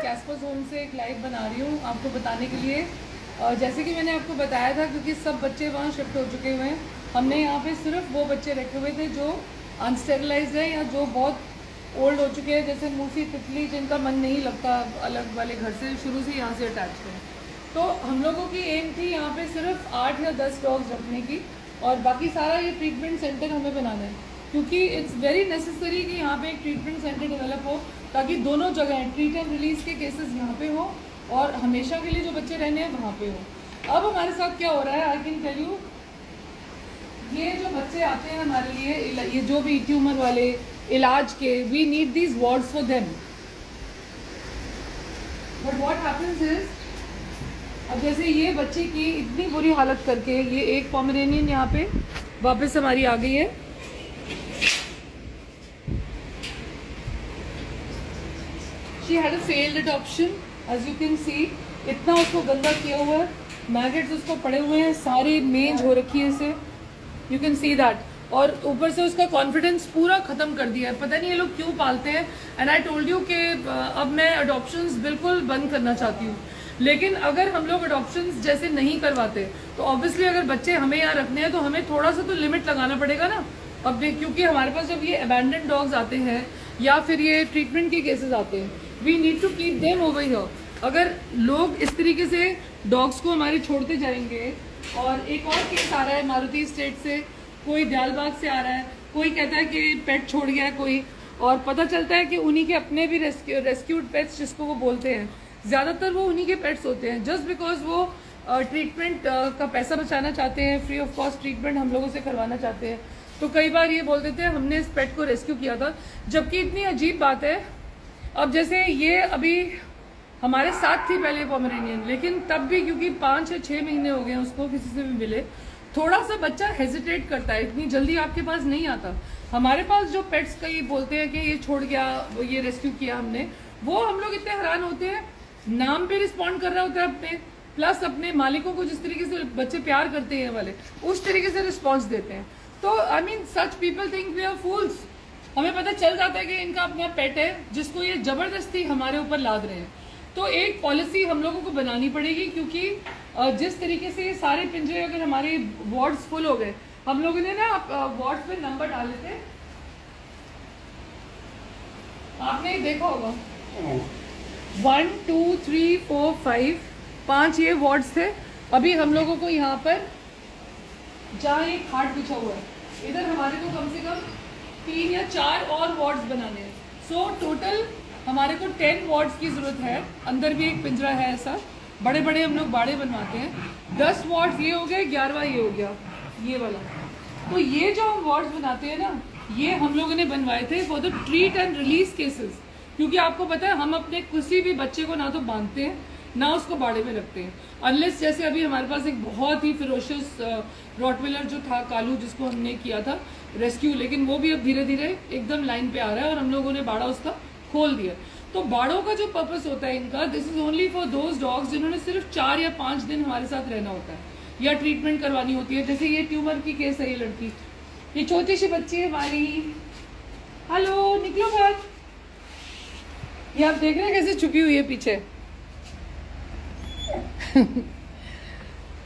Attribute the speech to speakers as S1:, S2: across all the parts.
S1: कैस्पर्स home से एक live बना रही हूँ आपको बताने के लिए। जैसे कि मैंने आपको बताया था, क्योंकि सब बच्चे वहाँ शिफ्ट हो चुके हुए हैं, हमने यहाँ पे सिर्फ वो बच्चे रखे हुए थे जो अनस्टेरलाइज्ड हैं या जो बहुत ओल्ड हो चुके हैं, जैसे मूसी तितली, जिनका मन नहीं लगता अलग वाले घर से, शुरू से यहाँ से अटैच हैं। तो हम लोगों की एम थी यहाँ पे सिर्फ 8 या 10 डॉग्स रखने की, और बाकी सारा ये ट्रीटमेंट सेंटर हमें बनाना है, क्योंकि इट्स वेरी नेसेसरी कि यहाँ पे एक ट्रीटमेंट सेंटर डेवलप हो, ताकि दोनों जगह ट्रीट एंड रिलीज़ के केसेस यहाँ पे हो और हमेशा के लिए जो बच्चे रहने हैं वहाँ पे हो। अब हमारे साथ क्या हो रहा है, आई कैन टेल यू। ये जो बच्चे आते हैं हमारे लिए, ये जो भी ट्यूमर वाले इलाज के, we need these wards for them, but what happens is, अब जैसे ये बच्चे की इतनी बुरी हालत करके, ये एक पोमेरेनियन यहाँ पे वापस हमारी आ गई है। She had a failed adoption, as you can see, इतना उसको गंदा किया हुआ है, मैगेट्स उसको पड़े हुए हैं, सारी मेंज हो रखी है इसे, यू कैन सी दैट, और ऊपर से उसका कॉन्फिडेंस पूरा ख़त्म कर दिया है। पता नहीं ये लोग क्यों पालते हैं। एंड आई टोल्ड यू कि अब मैं अडॉप्शंस बिल्कुल बंद करना चाहती हूँ, लेकिन अगर हम लोग अडॉप्शंस जैसे नहीं करवाते तो ऑब्वियसली अगर बच्चे हमें यहाँ रखने हैं तो हमें थोड़ा सा तो लिमिट लगाना पड़ेगा ना। अब क्योंकि हमारे पास जब ये अबैंडन डॉग्स आते हैं या फिर ये ट्रीटमेंट के केसेस आते हैं, we need to keep them over here. अगर लोग इस तरीके से डॉग्स को हमारे छोड़ते जाएंगे, और एक और केस आ रहा है मारुति स्टेट से, कोई दयालबाग से आ रहा है, कोई कहता है कि पेट छोड़ गया है कोई, और पता चलता है कि उन्हीं के अपने भी रेस्क्यूड पेट्स जिसको वो बोलते हैं, ज़्यादातर वो उन्हीं के पेट्स होते हैं, जस्ट बिकॉज वो ट्रीटमेंट का पैसा बचाना चाहते हैं, फ्री ऑफ कॉस्ट ट्रीटमेंट हम लोगों से करवाना चाहते हैं। तो कई बार ये बोल देते हैं हमने इस पेट को रेस्क्यू किया था, जबकि इतनी अजीब बात है। अब जैसे ये अभी हमारे साथ थी पहले पोमेरेनियन, लेकिन तब भी क्योंकि 5 या 6 महीने हो गए उसको किसी से भी मिले, थोड़ा सा बच्चा हेजिटेट करता है, इतनी जल्दी आपके पास नहीं आता। हमारे पास जो पेट्स कई बोलते हैं कि ये छोड़ गया, ये रेस्क्यू किया हमने, वो हम लोग इतने हैरान होते हैं, नाम पे रिस्पॉन्ड कर रहा होता है अपने, प्लस अपने मालिकों को जिस तरीके से बच्चे प्यार करते हैं वाले, उस तरीके से रिस्पॉन्स देते हैं। तो I mean such people think we are fools. हमें पता चल जाता है कि इनका अपना पेट है जिसको ये जबरदस्ती हमारे ऊपर लाद रहे हैं। तो एक पॉलिसी हम लोगों को बनानी पड़ेगी, क्योंकि जिस तरीके से ये सारे पिंजरे, अगर हमारे वार्ड्स फुल हो गए, हम लोगों ने ना वार्ड्स पे नंबर डाले थे, आपने देखा होगा 1 2 3 4 5 5 ये वार्ड्स थे। अभी हम लोगों को यहाँ पर जहाँ एक खाट बिछा हुआ है, इधर हमारे को कम से कम 3 या 4 और वार्ड्स बनाने हैं। सो टोटल हमारे को 10 वार्ड्स की ज़रूरत है। अंदर भी एक पिंजरा है ऐसा, बड़े बड़े हम लोग बाड़े बनवाते हैं। 10 वार्ड्स ये हो गए, 11वां ये हो गया, ये वाला। तो ये जो हम वार्ड्स बनाते हैं ना, ये हम लोगों ने बनवाए थे for the treat and release cases, क्योंकि आपको पता है हम अपने किसी भी बच्चे को ना तो बांधते हैं ना उसको बाड़े में रखते हैं, अनलेस जैसे अभी हमारे पास एक बहुत ही फिरोशियस रॉटविलर जो था कालू, जिसको हमने किया था रेस्क्यू, लेकिन वो भी अब धीरे धीरे एकदम लाइन पे आ रहा है और हम लोगों ने बाड़ा उसका खोल दिया। तो बाड़ों का जो पर्पस होता है इनका, this is only for those dogs जिन्होंने सिर्फ 4 या 5 दिन हमारे साथ रहना होता है या ट्रीटमेंट करवानी होती है। जैसे ये ट्यूमर की केस है, ये लड़की, ये छोटी सी बच्ची है हमारी, हेलो निकलो बाहर, ये आप देख रहे हैं कैसे छुपी हुई है पीछे।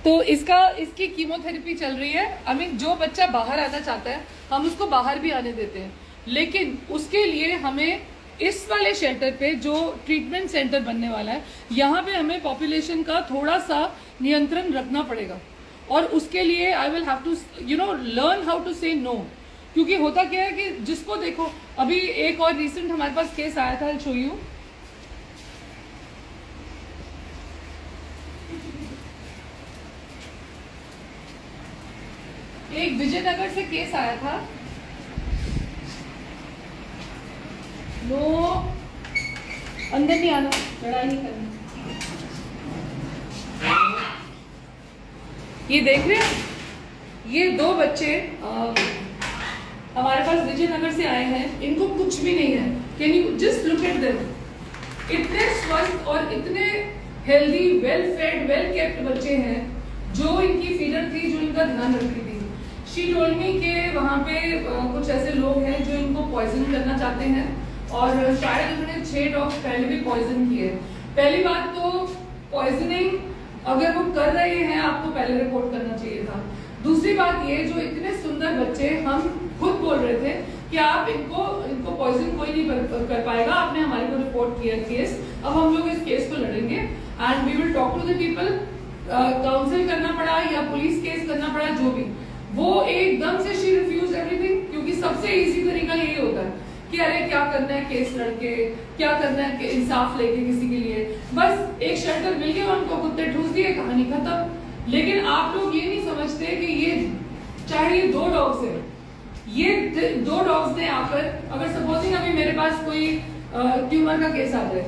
S1: तो इसकी कीमोथेरेपी चल रही है। आई मीन जो बच्चा बाहर आना चाहता है हम उसको बाहर भी आने देते हैं, लेकिन उसके लिए हमें इस वाले शेल्टर पे जो ट्रीटमेंट सेंटर बनने वाला है, यहाँ पे हमें पॉपुलेशन का थोड़ा सा नियंत्रण रखना पड़ेगा, और उसके लिए I will have to learn how to say no. क्योंकि होता क्या है कि जिसको देखो, अभी एक और रिसेंट हमारे पास केस आया था, आई शो यू। एक विजयनगर से केस आया था, नो अंदर नहीं आना, लड़ाई नहीं करनी। ये देख रहे हैं, ये 2 बच्चे हमारे पास विजयनगर से आए हैं, इनको कुछ भी नहीं है। Can you just look at them, इतने स्वस्थ और इतने healthy, well fade, well kept बच्चे हैं। जो इनकी फीडर थी, जो इनका ध्यान रखती थी, शी टोल्ड मी कि वहाँ पे कुछ ऐसे लोग हैं जो इनको पॉइजन करना चाहते हैं, और शायद उन्होंने 6 डॉग्स पहले भी पॉइजन किए। पहली बात तो पॉइजनिंग अगर वो कर रहे हैं आपको पहले रिपोर्ट करना चाहिए था। दूसरी बात ये, जो इतने सुंदर बच्चे, हम खुद बोल रहे थे कि आप इनको पॉइजन कोई नहीं कर पाएगा, आपने हमारे को रिपोर्ट किया केस, अब हम लोग इस केस को लड़ेंगे and we will talk to the people. Counsel करना पड़ा या पुलिस केस करना पड़ा, जो भी, वो एकदम से शी रिफ्यूज एवरीथिंग, क्योंकि सबसे इजी तरीका यही होता है कि अरे क्या करना है केस लड़के, क्या करना है कि इंसाफ लेके किसी के लिए, बस एक शेल्टर मिल गया, उनको कुत्ते ठूस दिए, कहानी खत्म। लेकिन आप लोग ये नहीं समझते कि ये, चाहे ये 2 डॉग्स है, ये 2 डॉग्स ने आकर, अगर सपोजिंग अभी मेरे पास कोई ट्यूमर का केस आ जाए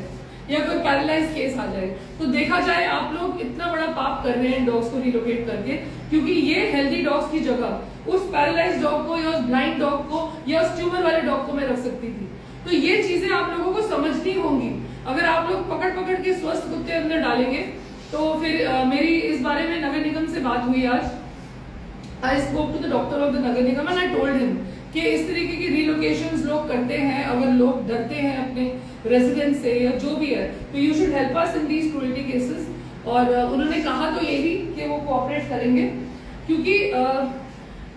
S1: या कोई पैरालाइज केस आ जाए, तो देखा जाए आप लोग इतना बड़ा पाप कर रहे हैं डॉग्स को रिलोकेट करके, क्योंकि ये हेल्दी डॉग्स की जगह उस पैरालाइज डॉग को या उस ब्लाइंड डॉग को या उस ट्यूमर वाले डॉग को मैं रख सकती थी। तो ये चीजें आप लोगों को समझनी होंगी। अगर आप लोग पकड़ पकड़ के स्वस्थ कुत्ते अंदर डालेंगे तो फिर मेरी इस बारे में नगर निगम से बात हुई आज। I spoke to the doctor of the Nagar Nigam and I told him कि इस तरीके की रिलोकेशंस लोग करते हैं, अगर लोग डरते हैं अपने रेजिडेंट से या जो भी है, तो you should help us in these cruelty cases. और उन्होंने कहा तो यही कि वो कोऑपरेट करेंगे, क्योंकि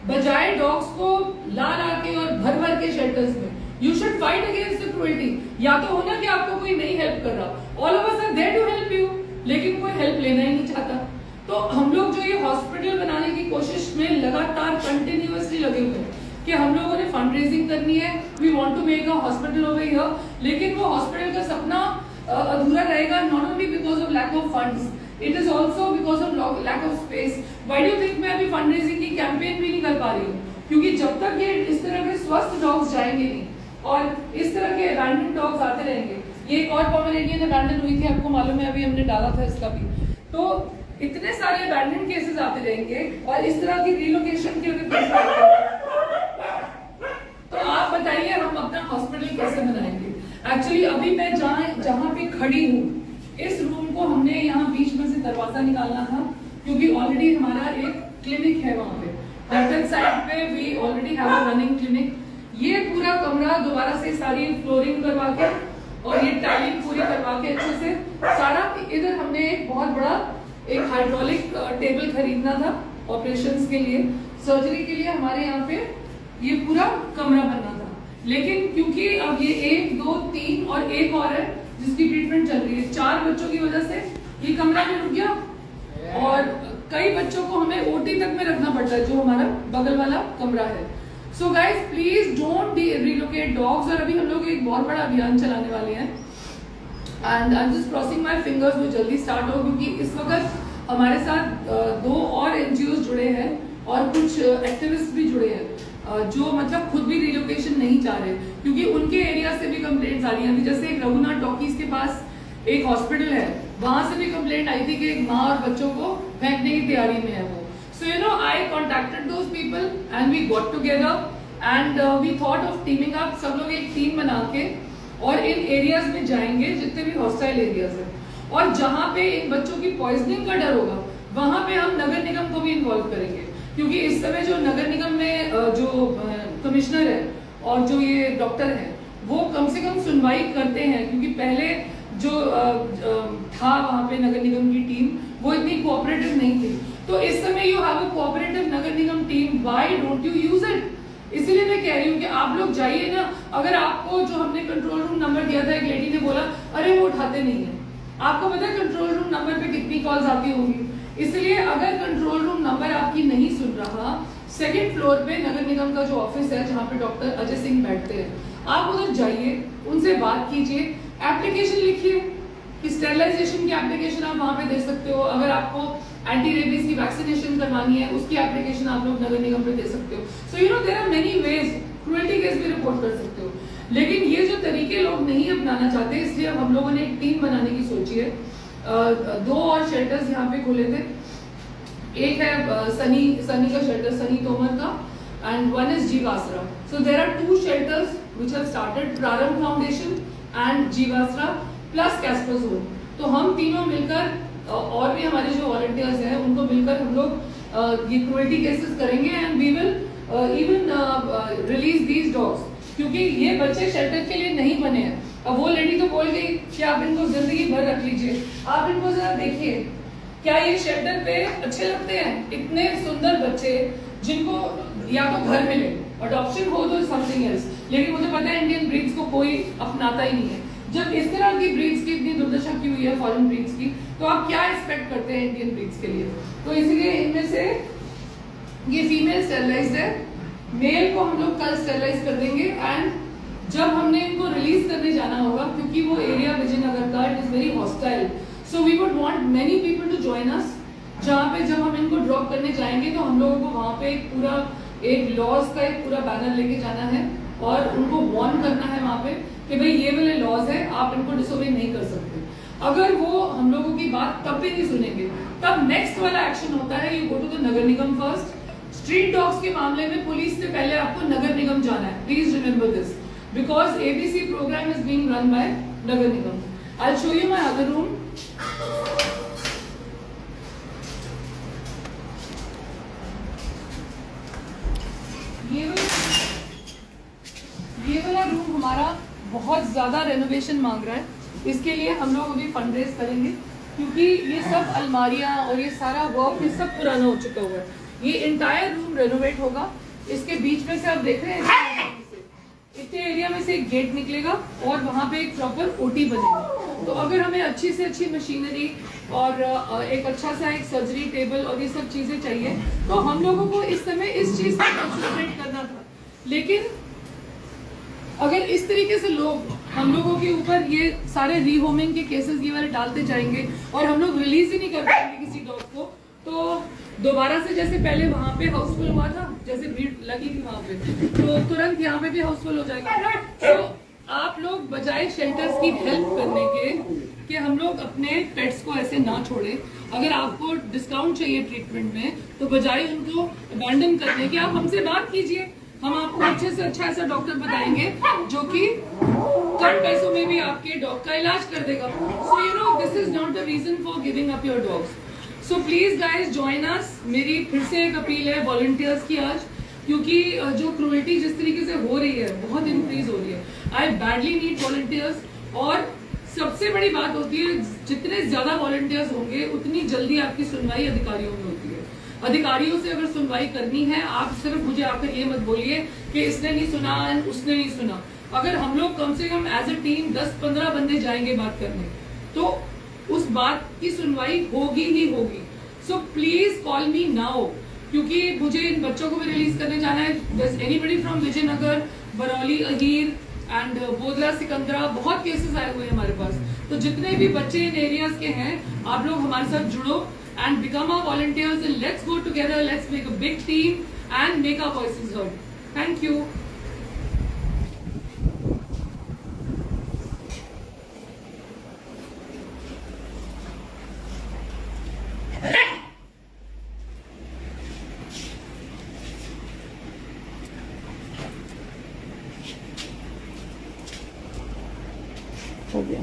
S1: बजाय डॉग्स को ला के और भर भर के शेल्टर्स में, you should fight against the cruelty. या तो होना कि आपको कोई नहीं हेल्प कर रहा, all of us are there to help you, लेकिन कोई हेल्प लेना ही नहीं चाहता। तो हम लोग जो ये हॉस्पिटल बनाने की कोशिश में लगातार कंटिन्यूअसली लगे हुए हैं कि हम लोगों ने फंड रेजिंग करनी है, we want to make a hospital over here, लेकिन वो हॉस्पिटल का सपना अधूरा रहेगा, not only because of lack of funds, it is also because of lack of space. Why do think मैं अभी फंड रेजिंग की कैंपेन भी नहीं कर पा रही हूँ? क्योंकि जब तक ये इस तरह के स्वस्थ डॉग्स जाएंगे नहीं और इस तरह के अबैंडन डॉग्स आते रहेंगे, ये एक और पोमेरेनियन अबैंडन हुई थी, आपको मालूम है, अभी हमने डाला था इसका भी, तो इतने सारे अबैंडन केसेस आते रहेंगे और इस तरह की रिलोकेशन के तो आप बताइए हम अपना हॉस्पिटल कैसे बनाएंगे? एक्चुअली अभी मैं जहाँ पे खड़ी हूँ, इस रूम को हमने यहाँ बीच में से दरवाजा निकालना था, क्योंकि ऑलरेडी हमारा एक क्लिनिक है वहाँ पे, लेफ्ट साइड पे we already have a running clinic. ये पूरा कमरा दोबारा से सारी फ्लोरिंग करवा के और ये टाइलिंग पूरी करवा के अच्छे से सारा, इधर हमने एक बहुत बड़ा एक हाइड्रोलिक टेबल खरीदना था ऑपरेशंस के लिए, सर्जरी के लिए हमारे यहाँ पे ये पूरा कमरा बनना था। लेकिन क्योंकि अब ये 1, 2, 3 और एक और है जिसकी ट्रीटमेंट चल रही है, 4 बच्चों की वजह से ये कमरा में रुक गया और कई बच्चों को हमें ओटी तक में रखना पड़ता है, जो हमारा बगल वाला कमरा है। So guys please don't relocate dogs. और अभी हम लोग एक बहुत बड़ा अभियान चलाने वाले हैं and I am just crossing my fingers वो जल्दी स्टार्ट हो, क्योंकि इस वक्त हमारे साथ 2 और एनजीओ जुड़े हैं और कुछ एक्टिविस्ट भी जुड़े हैं, जो मतलब खुद भी रिलोकेशन नहीं चाह रहे, क्योंकि उनके एरिया से भी कंप्लेंट्स आ रही हैं। जैसे एक रघुनाथ टॉकीज के पास एक हॉस्पिटल है, वहां से भी कंप्लेंट आई थी कि एक माँ और बच्चों को फेंकने की तैयारी में है वो। So you know I contacted those people and we got together and we thought of teaming up, सब लोग एक टीम बना के और इन एरियाज में जाएंगे जितने भी हॉस्टाइल एरियाज है, और जहाँ पे इन बच्चों की पॉइजनिंग का डर होगा वहां पे हम नगर निगम को भी इन्वॉल्व करेंगे, क्योंकि इस समय जो नगर निगम में जो कमिश्नर है और जो ये डॉक्टर है वो कम से कम सुनवाई करते हैं, क्योंकि पहले जो था वहाँ पे नगर निगम की टीम वो इतनी कोऑपरेटिव नहीं थी। तो इस समय you have a cooperative Nagar Nigam team, why don't you use it? इसीलिए मैं कह रही हूँ कि आप लोग जाइए ना। अगर आपको जो हमने कंट्रोल रूम नंबर दिया था, एक लेडी ने बोला अरे वो उठाते नहीं है, आपको पता है कंट्रोल रूम नंबर पे कितनी कॉल्स आती होंगी? इसलिए अगर कंट्रोल रूम नंबर आपकी नहीं सुन रहा, 2nd फ्लोर पे नगर निगम का जो ऑफिस है जहाँ पे डॉक्टर अजय सिंह बैठते हैं, आप उधर जाइए, उनसे बात कीजिए, एप्लीकेशन लिखिए कि स्टेरिलाइजेशन की एप्लीकेशन आप वहाँ पे दे सकते हो, अगर आपको एंटी रेबीज की वैक्सीनेशन करवानी है उसकी एप्लीकेशन आप लोग नगर निगम पे दे सकते हो। So you know there are many ways, cruelty case भी रिपोर्ट कर सकते हो, लेकिन ये जो तरीके लोग नहीं अपनाना चाहते, इसलिए अब हम लोगों ने एक टीम बनाने की सोची है। 2 और शेल्टर्स यहाँ पे खोले थे, एक है सनी का शेल्टर, सनी तोमर का, and 1 is Jeevasara. So there are 2 shelters which have started, Prarambh foundation and Jeevasara plus Casperzone. तो हम तीनों मिलकर और भी हमारे जो वॉलंटियर्स हैं उनको मिलकर हम लोग ये क्रूएल्टी केसेस करेंगे and we will even release these dogs, क्योंकि ये बच्चे शेल्टर के लिए नहीं बने हैं, अब वो लेडी तो बोल गई कि आप इनको जिंदगी भर रख लीजिए। आप इनको जरा देखिए, क्या ये शेल्टर पे अच्छे लगते हैं? इतने सुंदर बच्चे जिनको या तो घर मिले, अडॉप्शन हो तो समथिंग एल्स, लेकिन मुझे पता है इंडियन ब्रीड्स को कोई अपनाता ही नहीं है। जब इस तरह की ब्रीड्स की इतनी दुर्दशा की हुई है फॉरेन ब्रीड्स की, तो आप क्या एक्सपेक्ट करते हैं इंडियन ब्रीड्स के लिए? तो इसीलिए इनमें से ये फीमेल स्टेरलाइज्ड है, मेल को हम लोग कल स्टेरलाइज कर देंगे। एंड जब हमने इनको रिलीज करने जाना होगा, क्योंकि वो एरिया विजयनगर का it is very hostile, so we would want many people to join us. जहाँ पे जब हम इनको ड्रॉप करने जाएंगे तो हम लोगों को वहाँ पे एक लॉज का एक पूरा बैनर लेके जाना है और उनको वार्न करना है वहाँ पे कि भाई ये वाले लॉज है, आप इनको डिसोबे नहीं कर सकते। अगर वो हम लोगों की बात तब भी नहीं सुनेंगे, तब नेक्स्ट वाला एक्शन होता है, you go to the Nagar Nigam first. Street dogs के मामले में पुलिस से पहले आपको नगर निगम जाना है, please remember this, because ABC program is being run by Nagar Nigam. I'll show you my other room. ये वाला रूम हमारा बहुत ज़्यादा रेनोवेशन मांग रहा है, इसके लिए हम लोग अभी फंड रेज करेंगे, क्योंकि ये सब अलमारियाँ और ये सारा वर्क ये सब पुराना हो चुका हुआ है। ये इंटायर रूम रेनोवेट होगा। इसके बीच में से आप देख रहे हैं इतने एरिया में से एक गेट निकलेगा और वहाँ पे एक प्रॉपर ओटी बनेगी। तो अगर हमें अच्छी से अच्छी मशीनरी और एक अच्छा सा एक सर्जरी टेबल और ये सब चीज़ें चाहिए, तो हम लोगों को इस समय इस चीज़ पर कंसंट्रेट करना था। लेकिन अगर इस तरीके से लोग हम लोगों के ऊपर ये सारे रीहोमिंग के केसेस ये वाले डालते जाएंगे और हम लोग रिलीज ही नहीं कर पाएंगे किसी डॉग को, तो दोबारा से जैसे पहले वहाँ पे हाउसफुल हुआ था, जैसे भीड़ लगी थी वहाँ पे, तो तुरंत यहाँ पे भी हाउसफुल हो जाएगा। तो आप लोग बजाय शेल्टर्स की हेल्प करने के कि हम लोग अपने पेट्स को ऐसे ना छोड़ें, अगर आपको डिस्काउंट चाहिए ट्रीटमेंट में, तो बजाय उनको अबैंडन करने के आप हमसे बात कीजिए, हम आपको अच्छे से अच्छा ऐसा डॉक्टर बताएंगे जो कि कम पैसों में भी आपके डॉग का इलाज कर देगा। So you know this is not the reason for giving up your dogs. So please guys join us. मेरी फिर से एक अपील है वॉलंटियर्स की आज, क्योंकि जो क्रूएल्टी जिस तरीके से हो रही है बहुत इंक्रीज हो रही है। आई बैडली नीड वॉलंटियर्स। और सबसे बड़ी बात होती है, जितने ज्यादा वॉलंटियर्स होंगे उतनी जल्दी आपकी सुनवाई अधिकारियों में होती है। अधिकारियों से अगर सुनवाई करनी है, आप सिर्फ मुझे आकर ये मत बोलिए कि इसने नहीं सुना उसने नहीं सुना। अगर हम लोग कम से कम एज ए टीम 10-15 बंदे जाएंगे बात करने, तो उस बात की सुनवाई होगी ही होगी। So please call me now, क्योंकि मुझे इन बच्चों को भी रिलीज करने जाना है। Anybody from Vijaynagar, Barauli, Ahir and Bodla, Sikandra, बहुत केसेस आए हुए हैं हमारे पास। तो जितने भी बच्चे इन एरियाज के हैं, आप लोग हमारे साथ जुड़ो and become our volunteers, and let's go together, let's make a big team and make our voices heard. Thank you. हो गया।